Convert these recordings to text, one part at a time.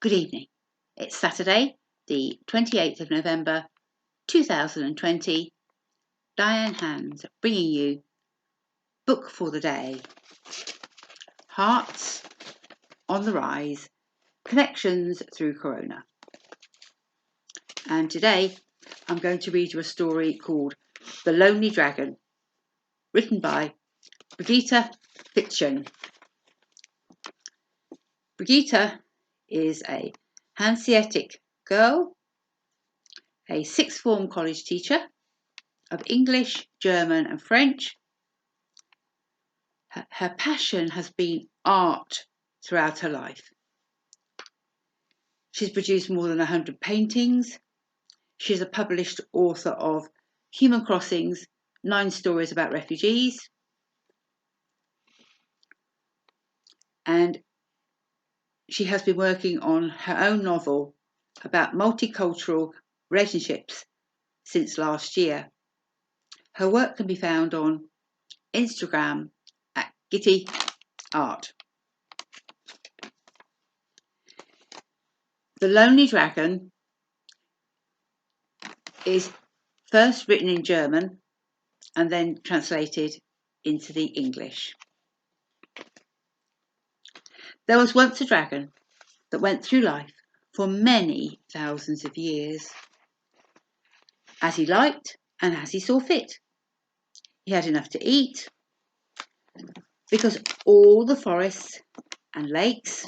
Good evening. It's Saturday, the 28th of November 2020. Diane Hands bringing you Book for the Day. Hearts on the Rise, Connections through Corona. And today I'm going to read you a story called The Lonely Dragon, written by Brigitte Fitschen. Brigitte is a Hanseatic girl, a sixth form college teacher of English, German and French. Her passion has been art throughout her life. She's produced more than 100 paintings. She's a published author of Human Crossings, 9 stories about refugees. And she has been working on her own novel about multicultural relationships since last year. Her work can be found on Instagram at Gitty Art. The Lonely Dragon is first written in German and then translated into the English. There was once a dragon that went through life for many thousands of years, as he liked and as he saw fit. He had enough to eat because all the forests and lakes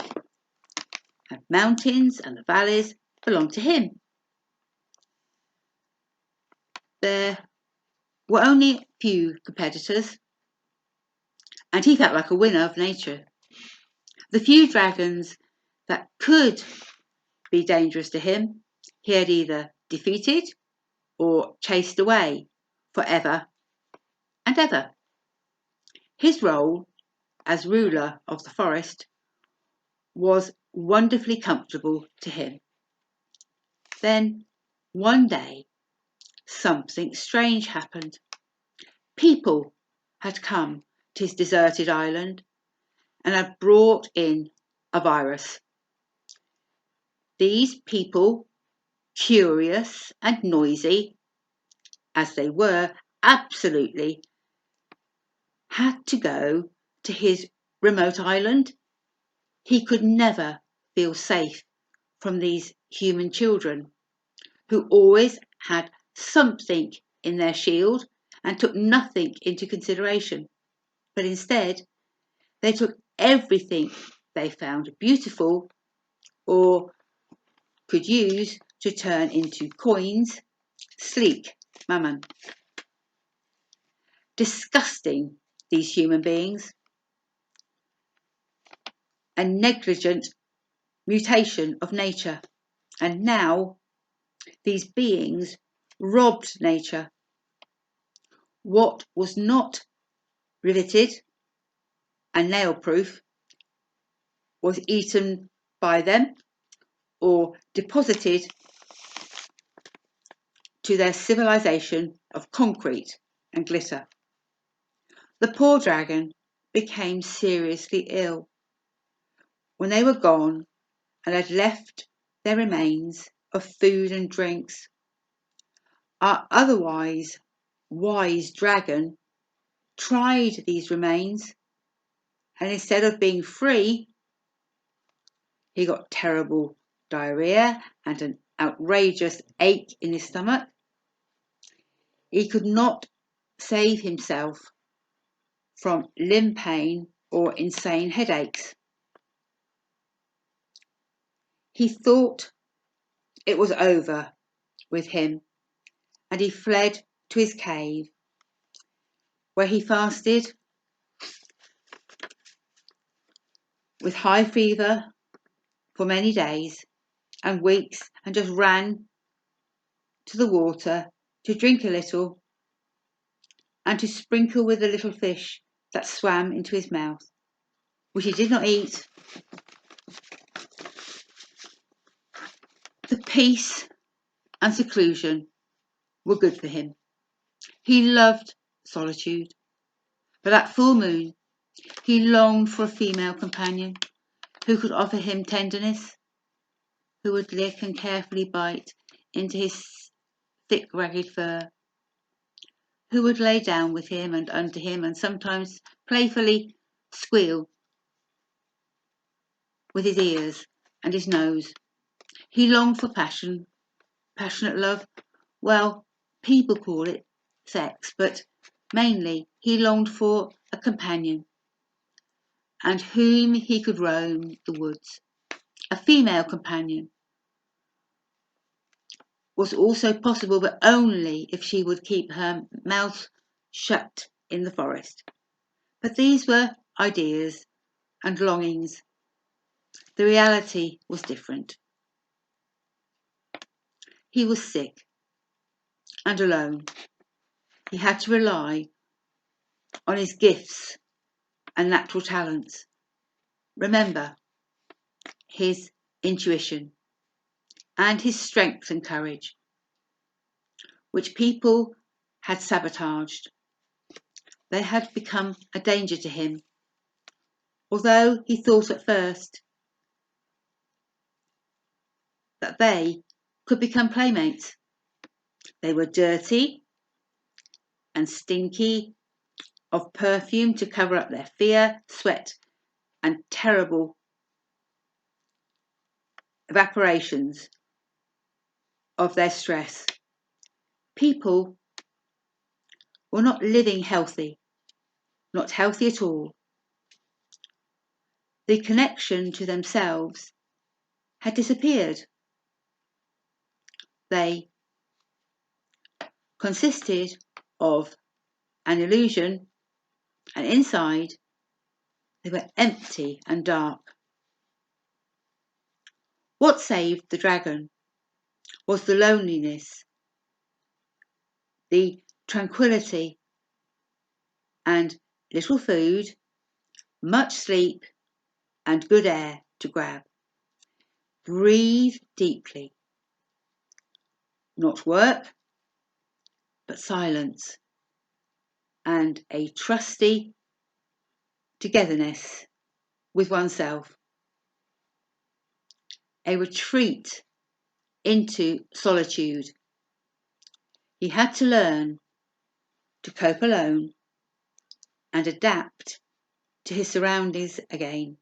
and mountains and the valleys belonged to him. There were only a few competitors, and he felt like a winner of nature. The few dragons that could be dangerous to him, he had either defeated or chased away forever and ever. His role as ruler of the forest was wonderfully comfortable to him. Then, one day, something strange happened. People had come to his deserted island and had brought in a virus. These people, curious and noisy as they were, absolutely had to go to his remote island. He could never feel safe from these human children who always had something in their shield and took nothing into consideration. But instead, they took everything they found beautiful or could use to turn into coins, sleek mammon. Disgusting, these human beings. A negligent mutation of nature. And now these beings robbed nature. What was not riveted and nail-proof was eaten by them or deposited to their civilization of concrete and glitter. The poor dragon became seriously ill. When they were gone and had left their remains of food and drinks, our otherwise wise dragon tried these remains, and instead of being free, he got terrible diarrhea and an outrageous ache in his stomach. He could not save himself from limb pain or insane headaches. He thought it was over with him, and he fled to his cave, where he fasted with high fever for many days and weeks, and just ran to the water to drink a little and to sprinkle with the little fish that swam into his mouth, which he did not eat. The peace and seclusion were good for him. He loved solitude, but at full moon he longed for a female companion who could offer him tenderness who would lick and carefully bite into his thick ragged fur, who would lay down with him and under him and sometimes playfully squeal with his ears and his nose. He longed for passion, passionate love. Well, people call it sex, but mainly he longed for a companion, and whom he could roam the woods. A female companion was also possible, but only if she would keep her mouth shut in the forest. But these were ideas and longings. The reality was different. He was sick and alone. He had to rely on his gifts and natural talents. Remember, his intuition and his strength and courage, which people had sabotaged. They had become a danger to him, although he thought at first that they could become playmates. They were dirty and stinky of perfume to cover up their fear, sweat, and terrible evaporations of their stress. People were not living healthy, not healthy at all. The connection to themselves had disappeared. They consisted of an illusion, and inside they were empty and dark. What saved the dragon was the loneliness, the tranquility, and little food, much sleep, and good air to grab. Breathe deeply. Not work, but silence, and a trusty togetherness with oneself. A retreat into solitude. He had to learn to cope alone and adapt to his surroundings again,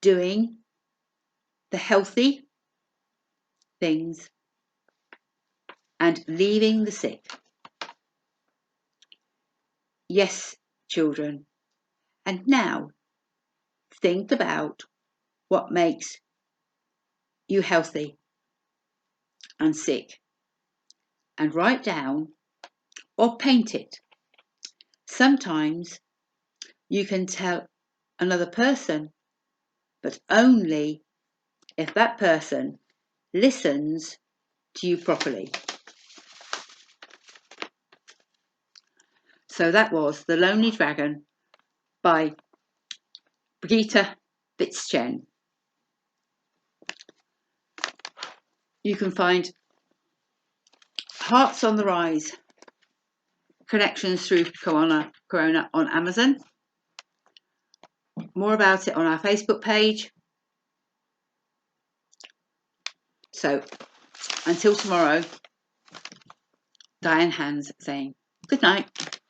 doing the healthy things and leaving the sick. Yes, children. And now think about what makes you healthy and sick, and write down or paint it. Sometimes you can tell another person, but only if that person listens to you properly. So that was The Lonely Dragon by Brigitte Fitschen. You can find Hearts on the Rise, Connections Through Corona on Amazon. More about it on our Facebook page. So until tomorrow, Diane Hands saying good night.